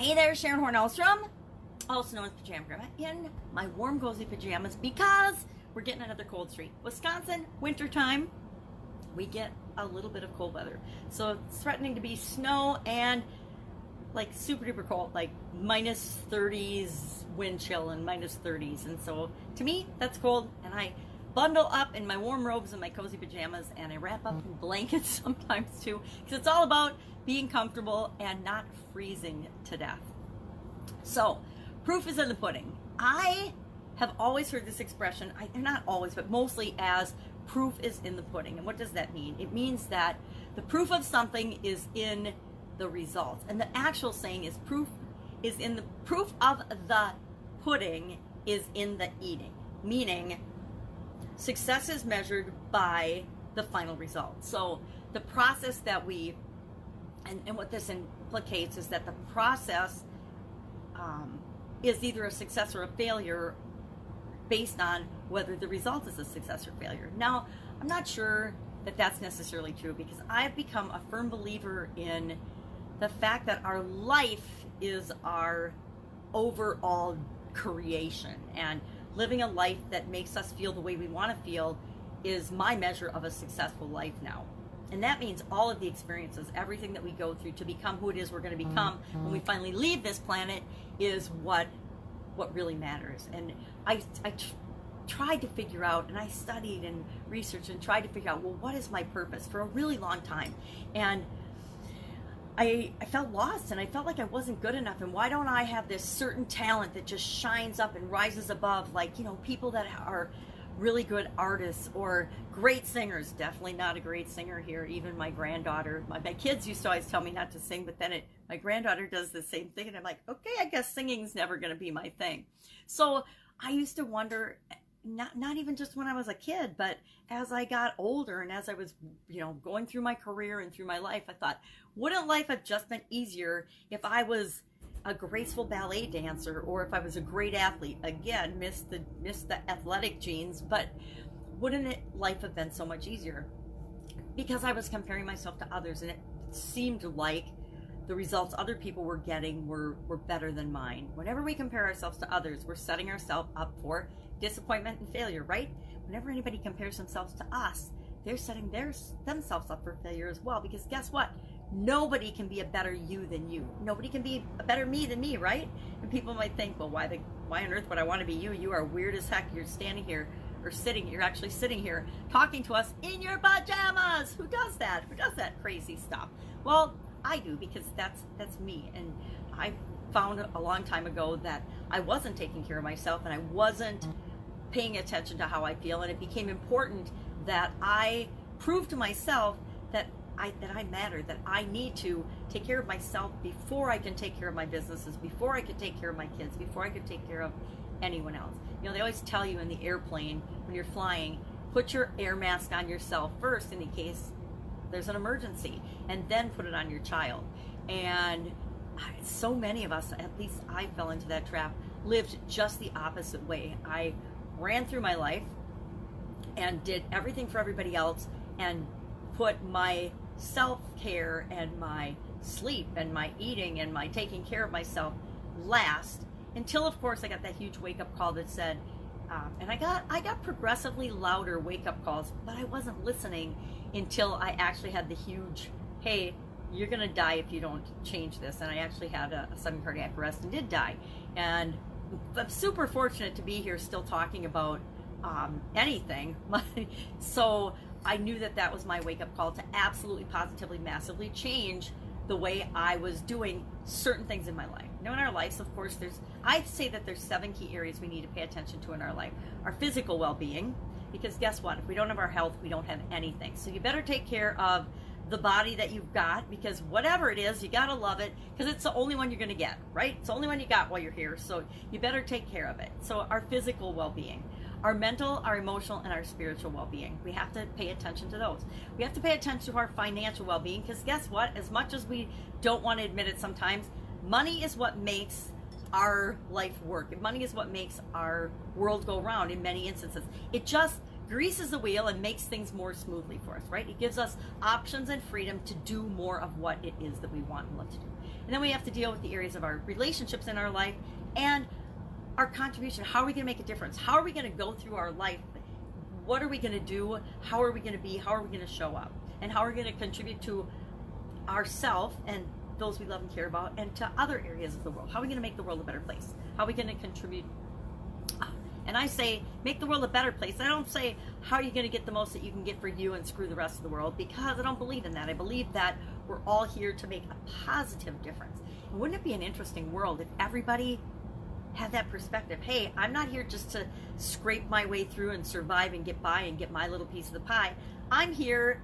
Hey there, Sharon Horne-Ellstrom, also known as Pajama Grandma, in my warm, cozy pajamas because we're getting another cold streak. Wisconsin, winter time, we get a little bit of cold weather. So it's threatening to be snow and like super duper cold, like minus 30s wind chill and minus 30s. And so to me, that's cold. And I bundle up in my warm robes and my cozy pajamas, and I wrap up in blankets sometimes too, because it's all about being comfortable and not freezing to death. So proof is in the pudding. I have always heard this expression, not always, but mostly as proof is in the pudding. And what does that mean? It means that the proof of something is in the results. And the actual saying is proof of the pudding is in the eating. Meaning success is measured by the final result. So the process that we, and what this implicates is that the process is either a success or a failure based on whether the result is a success or failure. Now, I'm not sure that that's necessarily true, because I've become a firm believer in the fact that our life is our overall creation, and living a life that makes us feel the way we want to feel is my measure of a successful life now. And that means all of the experiences, everything that we go through to become who it is we're going to become when we finally leave this planet is what really matters. And I tried to figure out, and I studied and researched and tried to figure out, well, what is my purpose for a really long time? And I felt lost, and I felt like I wasn't good enough. And why don't I have this certain talent that just shines up and rises above, like, you know, people that are really good artists or great singers. Definitely not a great singer here. Even my granddaughter, my kids used to always tell me not to sing, but then my granddaughter does the same thing, and I'm like, okay, I guess singing's never going to be my thing. So I used to wonder, not even just when I was a kid, but as I got older and as I was, going through my career and through my life, I thought, wouldn't life have just been easier if I was a graceful ballet dancer, or if I was a great athlete? Again, missed the athletic genes, but wouldn't life have been so much easier? Because I was comparing myself to others, and it seemed like the results other people were getting were better than mine. Whenever we compare ourselves to others, we're setting ourselves up for disappointment and failure, right? Whenever anybody compares themselves to us, they're setting themselves up for failure as well, because guess what? Nobody can be a better you than you. Nobody can be a better me than me, right? And people might think, well, why on earth would I want to be you? You are weird as heck. You're standing here, or you're actually sitting here talking to us in your pajamas. Who does that? Who does that crazy stuff? Well, I do, because that's me. And I found a long time ago that I wasn't taking care of myself, and I wasn't paying attention to how I feel, and it became important that I prove to myself that I matter, that I need to take care of myself before I can take care of my businesses, before I can take care of my kids, before I can take care of anyone else. They always tell you in the airplane when you're flying, put your air mask on yourself first in case there's an emergency, and then put it on your child. And so many of us, at least I fell into that trap, lived just the opposite way. I ran through my life and did everything for everybody else, and put my self-care and my sleep and my eating and my taking care of myself last, until of course I got that huge wake-up call that said, and I got progressively louder wake-up calls, but I wasn't listening until I actually had the huge, hey, you're gonna die if you don't change this. And I actually had a sudden cardiac arrest and did die. And I'm super fortunate to be here still talking about anything. So I knew that was my wake-up call to absolutely, positively, massively change the way I was doing certain things in my life. In our lives, of course, I'd say that there's 7 key areas we need to pay attention to in our life. Our physical well-being, because guess what? If we don't have our health, we don't have anything. So you better take care of the body that you've got, because whatever it is, you gotta love it, because it's the only one you're gonna get, right? It's the only one you got while you're here, so you better take care of it. So our physical well-being, our mental, our emotional, and our spiritual well-being, we have to pay attention to those. We have to pay attention to our financial well-being, because guess what? As much as we don't want to admit it sometimes, money is what makes our life work. Money is what makes our world go round in many instances. It just greases the wheel and makes things more smoothly for us, right? It gives us options and freedom to do more of what it is that we want and love to do. And then we have to deal with the areas of our relationships in our life and our contribution. How are we going to make a difference? How are we going to go through our life? What are we going to do? How are we going to be? How are we going to show up? And how are we going to contribute to ourselves and those we love and care about, and to other areas of the world? How are we going to make the world a better place? How are we going to contribute? And I say, make the world a better place. I don't say, how are you going to get the most that you can get for you and screw the rest of the world? Because I don't believe in that. I believe that we're all here to make a positive difference. And wouldn't it be an interesting world if everybody had that perspective? Hey, I'm not here just to scrape my way through and survive and get by and get my little piece of the pie. I'm here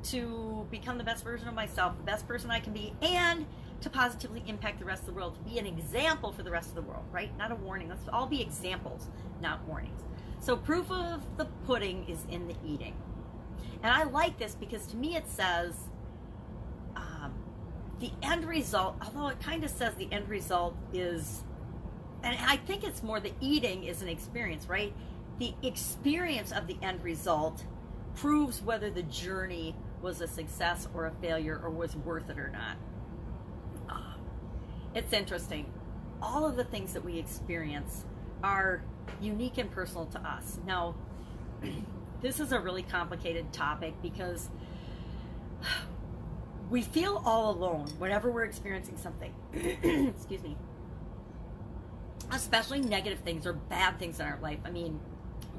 to become the best version of myself, the best person I can be, and to positively impact the rest of the world, to be an example for the rest of the world, right? Not a warning. Let's all be examples, not warnings. So proof of the pudding is in the eating. And I like this because to me it says the end result, although it kind of says the end result is, and I think it's more the eating is an experience, right? The experience of the end result proves whether the journey was a success or a failure or was worth it or not. It's interesting. All of the things that we experience are unique and personal to us. Now, this is a really complicated topic because we feel all alone whenever we're experiencing something. Excuse me. Especially negative things or bad things in our life. I mean,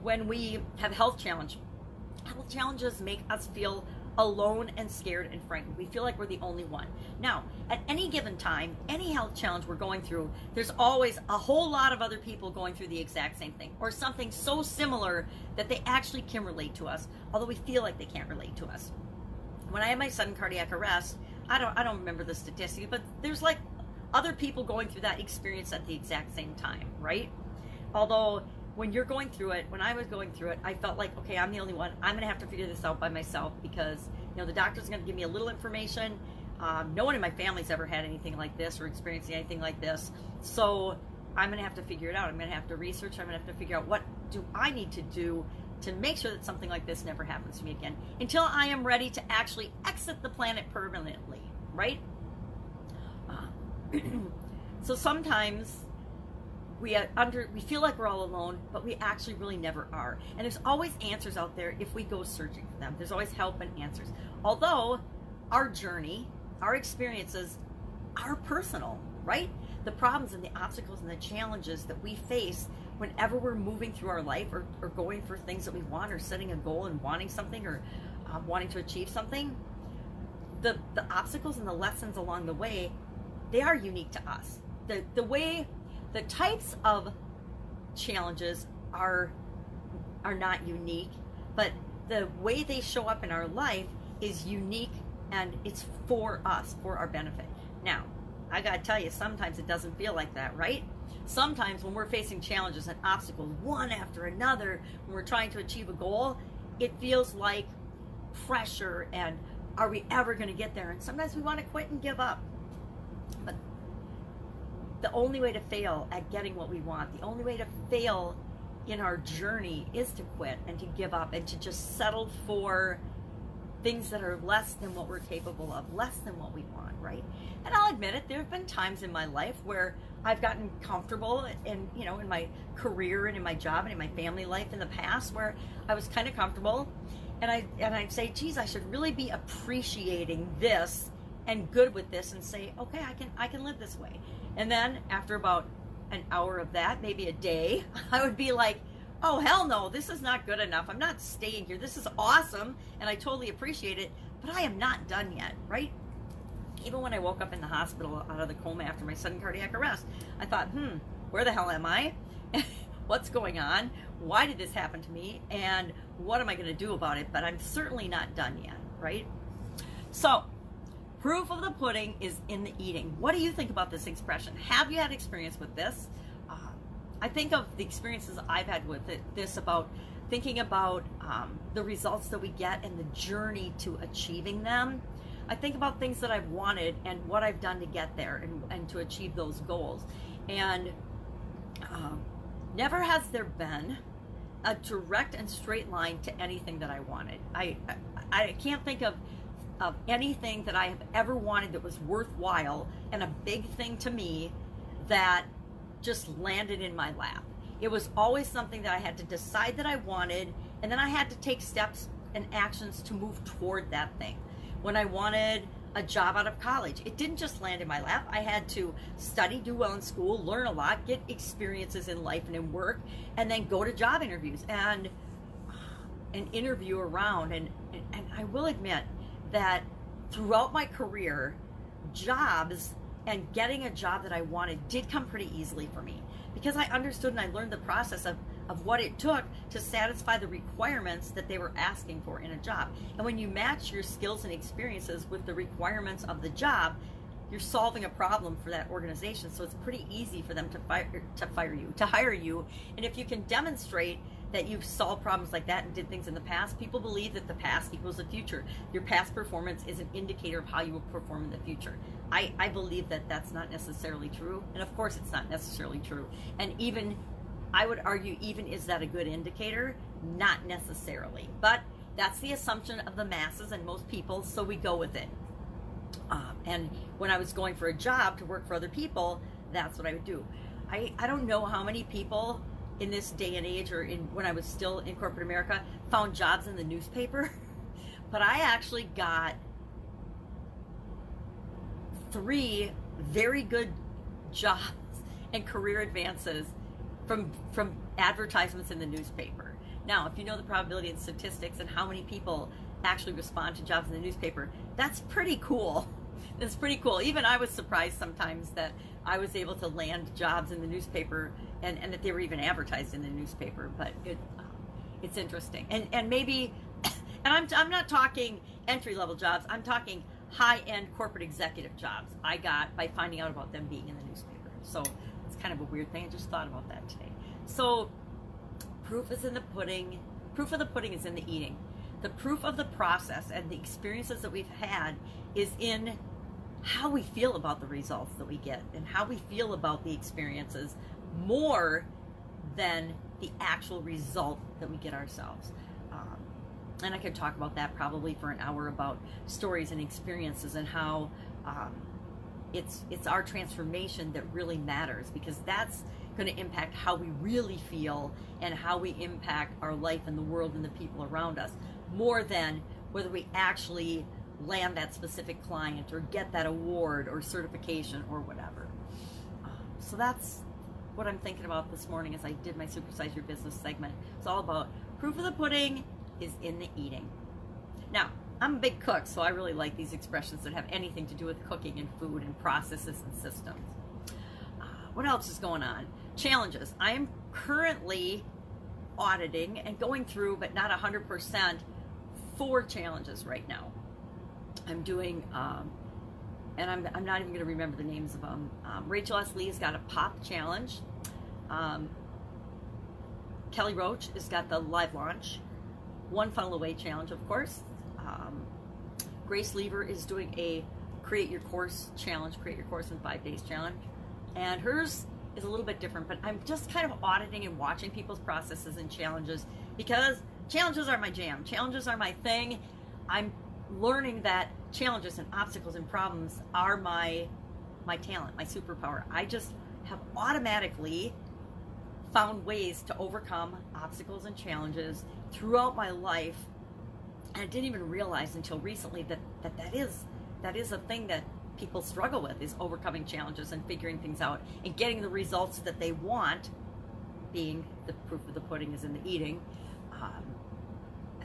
when we have health challenges make us feel alone and scared and frightened. We feel like we're the only one. Now, at any given time, any health challenge we're going through, there's always a whole lot of other people going through the exact same thing, or something so similar that they actually can relate to us, although we feel like they can't relate to us. When I had my sudden cardiac arrest, I don't remember the statistic, but there's like other people going through that experience at the exact same time, right? Although when you're going through it, when I was going through it, I felt like, okay, I'm the only one. I'm going to have to figure this out by myself because, you know, the doctor's going to give me a little information. No one in my family's ever had anything like this or experienced anything like this. So I'm going to have to figure it out. I'm going to have to research. I'm going to have to figure out what do I need to do to make sure that something like this never happens to me again until I am ready to actually exit the planet permanently, right? So sometimes we feel like we're all alone, but we actually really never are. And there's always answers out there if we go searching for them. There's always help and answers. Although our journey, our experiences are personal, right? The problems and the obstacles and the challenges that we face whenever we're moving through our life or going for things that we want or setting a goal and wanting something or wanting to achieve something, the obstacles and the lessons along the way, they are unique to us. The types of challenges are not unique, but the way they show up in our life is unique and it's for us, for our benefit. Now, I gotta tell you, sometimes it doesn't feel like that, right? Sometimes when we're facing challenges and obstacles, one after another, when we're trying to achieve a goal, it feels like pressure and are we ever gonna get there? And sometimes we wanna quit and give up. But the only way to fail at getting what we want, the only way to fail in our journey is to quit and to give up and to just settle for things that are less than what we're capable of, less than what we want, right? And I'll admit it, there have been times in my life where I've gotten comfortable in my career and in my job and in my family life in the past where I was kind of comfortable and I'd say, geez, I should really be appreciating this and good with this and say, okay, I can live this way. And then after about an hour of that, maybe a day, I would be like, oh, hell no, this is not good enough. I'm not staying here. This is awesome, and I totally appreciate it, but I am not done yet, right? Even when I woke up in the hospital out of the coma after my sudden cardiac arrest, I thought, where the hell am I? What's going on? Why did this happen to me? And what am I going to do about it? But I'm certainly not done yet, right? So, proof of the pudding is in the eating. What do you think about this expression? Have you had experience with this? I think of the experiences I've had with this about thinking about the results that we get and the journey to achieving them. I think about things that I've wanted and what I've done to get there and to achieve those goals. And never has there been a direct and straight line to anything that I wanted. I can't think of anything that I have ever wanted that was worthwhile and a big thing to me that just landed in my lap. It was always something that I had to decide that I wanted, and then I had to take steps and actions to move toward that thing. When I wanted a job out of college, it didn't just land in my lap. I had to study, do well in school, learn a lot, get experiences in life and in work, and then go to job interviews and interview around. And I will admit that throughout my career, jobs and getting a job that I wanted did come pretty easily for me, because I understood and I learned the process of what it took to satisfy the requirements that they were asking for in a job. And when you match your skills and experiences with the requirements of the job, you're solving a problem for that organization. So it's pretty easy for them to hire you. And if you can demonstrate that you've solved problems like that and did things in the past, people believe that the past equals the future. Your past performance is an indicator of how you will perform in the future. I believe that that's not necessarily true. And of course it's not necessarily true. And even, I would argue, even is that a good indicator? Not necessarily. But that's the assumption of the masses and most people, so we go with it. And when I was going for a job to work for other people, that's what I would do. I don't know how many people in this day and age, or when I was still in corporate America, found jobs in the newspaper. But I actually got 3 very good jobs and career advances from advertisements in the newspaper. Now, if you know the probability and statistics and how many people actually respond to jobs in the newspaper, that's pretty cool. That's pretty cool. Even I was surprised sometimes that I was able to land jobs in the newspaper and that they were even advertised in the newspaper. But it's interesting. And maybe, and I'm not talking entry-level jobs. I'm talking high-end corporate executive jobs I got by finding out about them being in the newspaper. So it's kind of a weird thing. I just thought about that today. So proof is in the pudding. Proof of the pudding is in the eating. The proof of the process and the experiences that we've had is in how we feel about the results that we get and how we feel about the experiences, more than the actual result that we get ourselves. And I could talk about that probably for an hour, about stories and experiences and how it's our transformation that really matters, because that's going to impact how we really feel and how we impact our life and the world and the people around us, more than whether we actually land that specific client or get that award or certification or whatever. So that's what I'm thinking about this morning as I did my Supersize Your Business segment. It's all about proof of the pudding is in the eating. Now, I'm a big cook, so I really like these expressions that have anything to do with cooking and food and processes and systems. What else is going on? Challenges. I am currently auditing and going through, but not 100%, 4 challenges right now. I'm doing, and I'm not even going to remember the names of them. Rachel S. Lee's got a pop challenge. Kelly Roach has got the live launch. One Funnel Away challenge, of course. Grace Lever is doing a create your course challenge, create your course in 5 days challenge. And hers is a little bit different, but I'm just kind of auditing and watching people's processes and challenges, because challenges are my jam. Challenges are my thing. I'm learning that challenges and obstacles and problems are my talent, my superpower. I just have automatically found ways to overcome obstacles and challenges throughout my life, and I didn't even realize until recently that is a thing that people struggle with, is overcoming challenges and figuring things out and getting the results that they want, being the proof of the pudding is in the eating,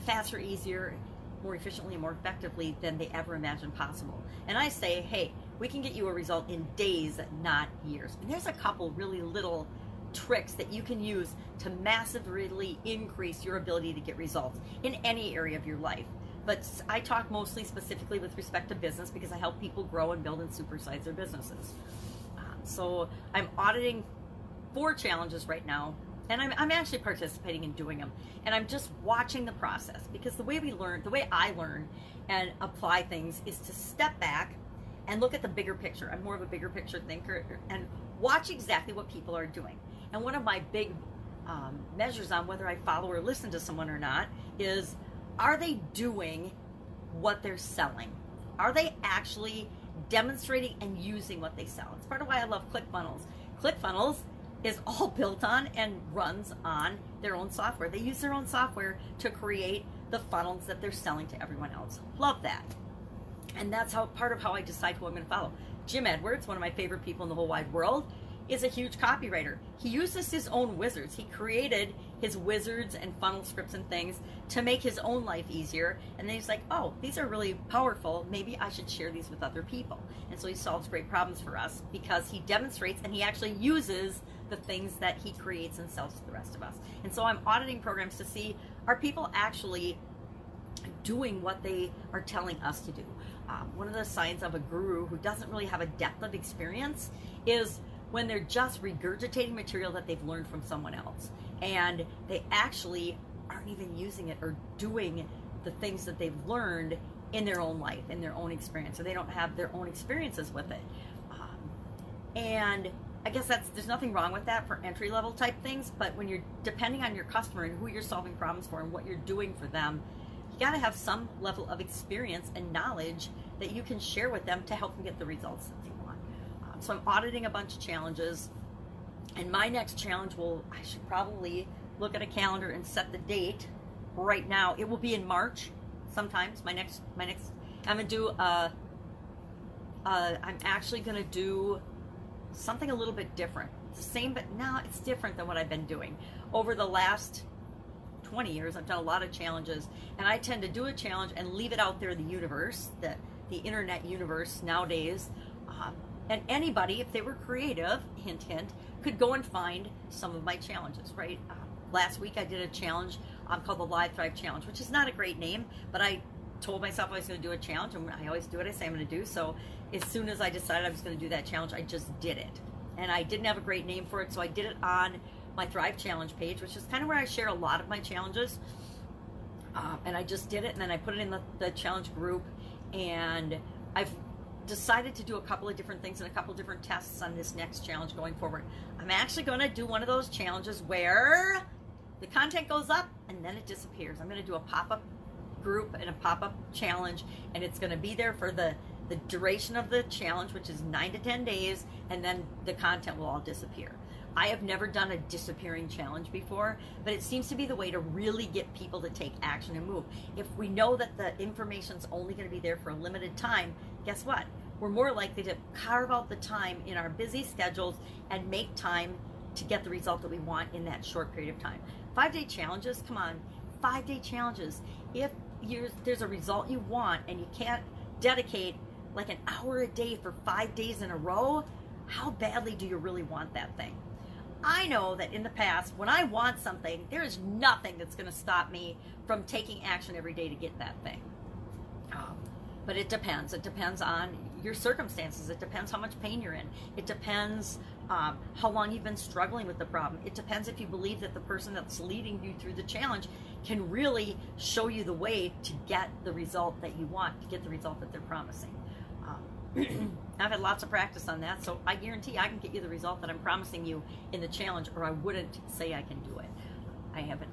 faster, easier, more efficiently and more effectively than they ever imagined possible. And I say, hey, we can get you a result in days, not years. And there's a couple really little tricks that you can use to massively increase your ability to get results in any area of your life. But I talk mostly specifically with respect to business, because I help people grow and build and supersize their businesses. So I'm auditing 4 challenges right now, and I'm actually participating in doing them. And I'm just watching the process, because the way I learn and apply things is to step back and look at the bigger picture. I'm more of a bigger picture thinker, and watch exactly what people are doing. And one of my big measures on whether I follow or listen to someone or not is, are they doing what they're selling? Are they actually demonstrating and using what they sell? It's part of why I love ClickFunnels. ClickFunnels is all built on and runs on their own software. They use their own software to create the funnels that they're selling to everyone else. Love that. And that's how part of how I decide who I'm going to follow. Jim Edwards, one of my favorite people in the whole wide world, is a huge copywriter. He uses his own wizards. He created his wizards and funnel scripts and things to make his own life easier. And then he's like, oh, these are really powerful. Maybe I should share these with other people. And so he solves great problems for us because he demonstrates and he actually uses the things that he creates and sells to the rest of us. And so I'm auditing programs to see, are people actually doing what they are telling us to do? One of the signs of a guru who doesn't really have a depth of experience is when they're just regurgitating material that they've learned from someone else and they actually aren't even using it or doing the things that they've learned in their own life, in their own experience, or they don't have their own experiences with it. And I guess there's nothing wrong with that for entry-level type things, but when you're depending on your customer and who you're solving problems for and what you're doing for them, you got to have some level of experience and knowledge that you can share with them to help them get the results that they want. So I'm auditing a bunch of challenges, and my next challenge I should probably look at a calendar and set the date right now. It will be in March sometimes. My next, I'm going to do, I'm actually going to do something a little bit different. It's the same, but now it's different than what I've been doing. Over the last 20 years, I've done a lot of challenges, and I tend to do a challenge and leave it out there in the universe, the internet universe nowadays. And anybody, if they were creative, hint, hint, could go and find some of my challenges, right? Last week I did a challenge called the Live Thrive Challenge, which is not a great name, but I told myself I was going to do a challenge, and I always do what I say I'm going to do. So as soon as I decided I was going to do that challenge, I just did it. And I didn't have a great name for it, so I did it on my Thrive Challenge page, which is kind of where I share a lot of my challenges. And I just did it, and then I put it in the challenge group, and I've decided to do a couple of different things and a couple of different tests on this next challenge going forward. I'm actually going to do one of those challenges where the content goes up and then it disappears. I'm going to do a pop-up group and a pop-up challenge, and it's going to be there for the duration of the challenge, which is 9 to 10 days, and then the content will all disappear. I have never done a disappearing challenge before, but it seems to be the way to really get people to take action and move. If we know that the information's only going to be there for a limited time, guess what? We're more likely to carve out the time in our busy schedules and make time to get the result that we want in that short period of time. 5-day challenges, come on, 5-day challenges. If there's a result you want and you can't dedicate like an hour a day for 5 days in a row, how badly do you really want that thing? I know that in the past, when I want something, there is nothing that's going to stop me from taking action every day to get that thing. But it depends. It depends on your circumstances. It depends how much pain you're in. It depends how long you've been struggling with the problem. It depends if you believe that the person that's leading you through the challenge can really show you the way to get the result that you want, to get the result that they're promising. I've had lots of practice on that, so I guarantee I can get you the result that I'm promising you in the challenge, or I wouldn't say I can do it. I have a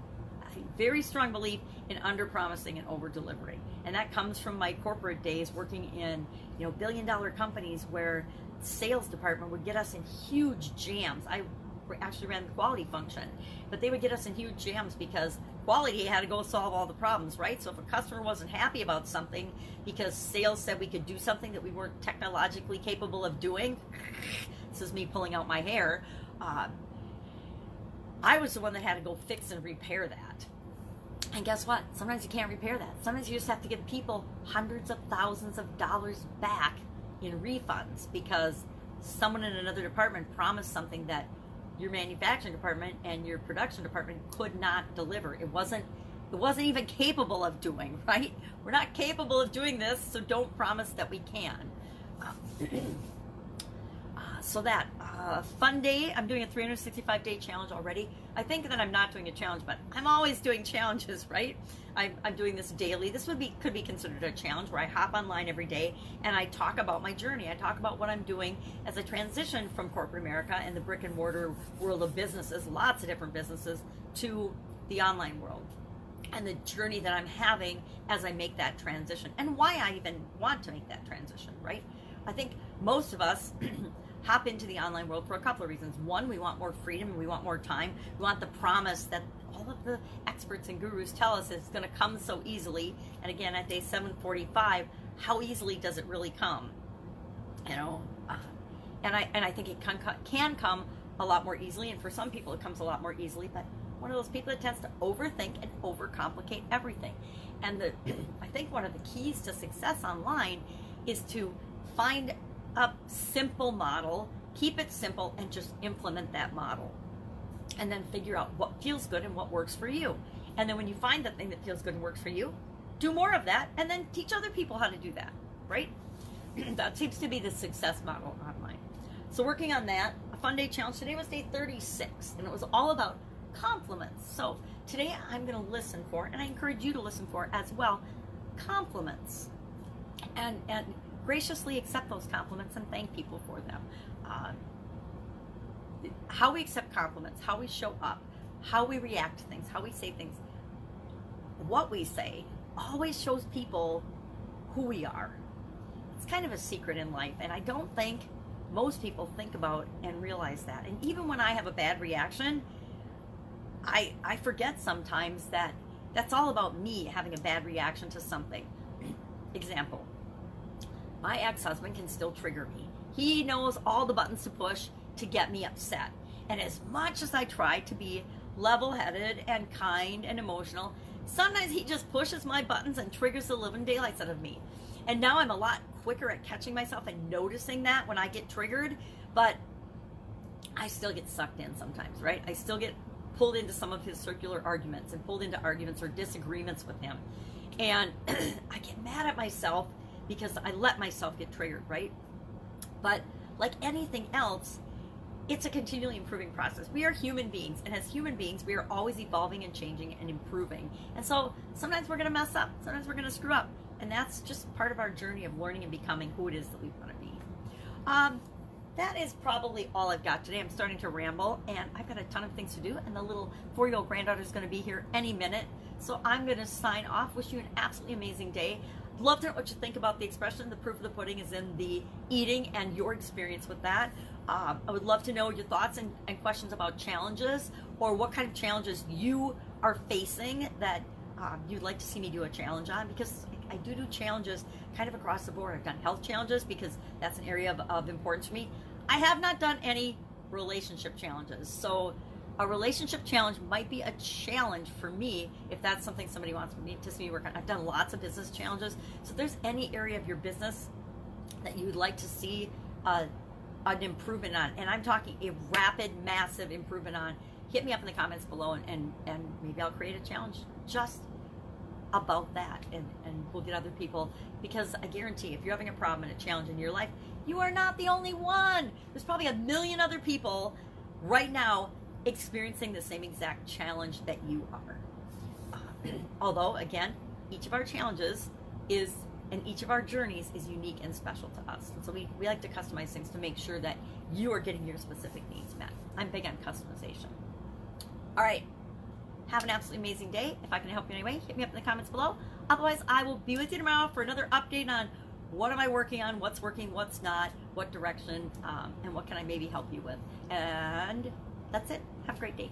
very strong belief in under-promising and over-delivering, and that comes from my corporate days working in billion-dollar companies where the sales department would get us in huge jams. I actually ran the quality function, but they would get us in huge jams because quality had to go solve all the problems, right? So if a customer wasn't happy about something because sales said we could do something that we weren't technologically capable of doing, this is me pulling out my hair, I was the one that had to go fix and repair that. And guess what? Sometimes you can't repair that. Sometimes you just have to give people hundreds of thousands of dollars back in refunds because someone in another department promised something that your manufacturing department and your production department could not deliver. It wasn't even capable of doing, right? We're not capable of doing this, so don't promise that we can. So that fun day. I'm doing a 365-day challenge already. I think that I'm not doing a challenge, but I'm always doing challenges, right? I'm doing this daily. This could be considered a challenge where I hop online every day and I talk about my journey. I talk about what I'm doing as I transition from corporate America and the brick and mortar world of businesses, lots of different businesses, to the online world, and the journey that I'm having as I make that transition, and why I even want to make that transition, right? I think most of us hop into the online world for a couple of reasons. One, we want more freedom and we want more time. We want the promise that all of the experts and gurus tell us it's going to come so easily. And again, at day 745, how easily does it really come? You know, and I think it can come a lot more easily, and for some people it comes a lot more easily, but one of those people that tends to overthink and overcomplicate everything. And I think one of the keys to success online is to find a simple model, keep it simple, and just implement that model. And then figure out what feels good and what works for you. And then when you find the thing that feels good and works for you, do more of that, and then teach other people how to do that, right? That seems to be the success model online. So working on that, a fun day challenge. Today was day 36, and it was all about compliments. So today I'm going to listen for, and I encourage you to listen for as well, compliments. And graciously accept those compliments and thank people for them. How we accept compliments, how we show up, how we react to things, how we say things, what we say always shows people who we are. It's kind of a secret in life, and I don't think most people think about and realize that. And even when I have a bad reaction, I forget sometimes that that's all about me having a bad reaction to something. Example. My ex-husband can still trigger me. He knows all the buttons to push to get me upset. And as much as I try to be level-headed and kind and emotional, sometimes he just pushes my buttons and triggers the living daylights out of me. And now I'm a lot quicker at catching myself and noticing that when I get triggered, but I still get sucked in sometimes, right? I still get pulled into some of his circular arguments and pulled into arguments or disagreements with him. And I get mad at myself because I let myself get triggered, right? But like anything else, it's a continually improving process. We are human beings, and as human beings, we are always evolving and changing and improving. And so sometimes we're going to mess up, sometimes we're going to screw up, and that's just part of our journey of learning and becoming who it is that we want to be. That is probably all I've got today. I'm starting to ramble, and I've got a ton of things to do, and the little 4-year-old granddaughter is going to be here any minute. So I'm going to sign off. Wish you an absolutely amazing day. Love to know what you think about the expression. The proof of the pudding is in the eating and your experience with that. I would love to know your thoughts and questions about challenges, or what kind of challenges you are facing that you'd like to see me do a challenge on, because I do challenges kind of across the board. I've done health challenges because that's an area of importance for me. I have not done any relationship challenges. So a relationship challenge might be a challenge for me if that's something somebody wants me to see me work on. I've done lots of business challenges. So if there's any area of your business that you would like to see an improvement on, and I'm talking a rapid, massive improvement on, hit me up in the comments below, and maybe I'll create a challenge just about that, and we'll get other people, because I guarantee if you're having a problem and a challenge in your life, you are not the only one. There's probably a million other people right now experiencing the same exact challenge that you are. Although, again, each of our challenges and each of our journeys is unique and special to us. And so we like to customize things to make sure that you are getting your specific needs met. I'm big on customization. All right. Have an absolutely amazing day. If I can help you in any way, hit me up in the comments below. Otherwise, I will be with you tomorrow for another update on what am I working on, what's working, what's not, what direction, and what can I maybe help you with. And that's it. Have a great day.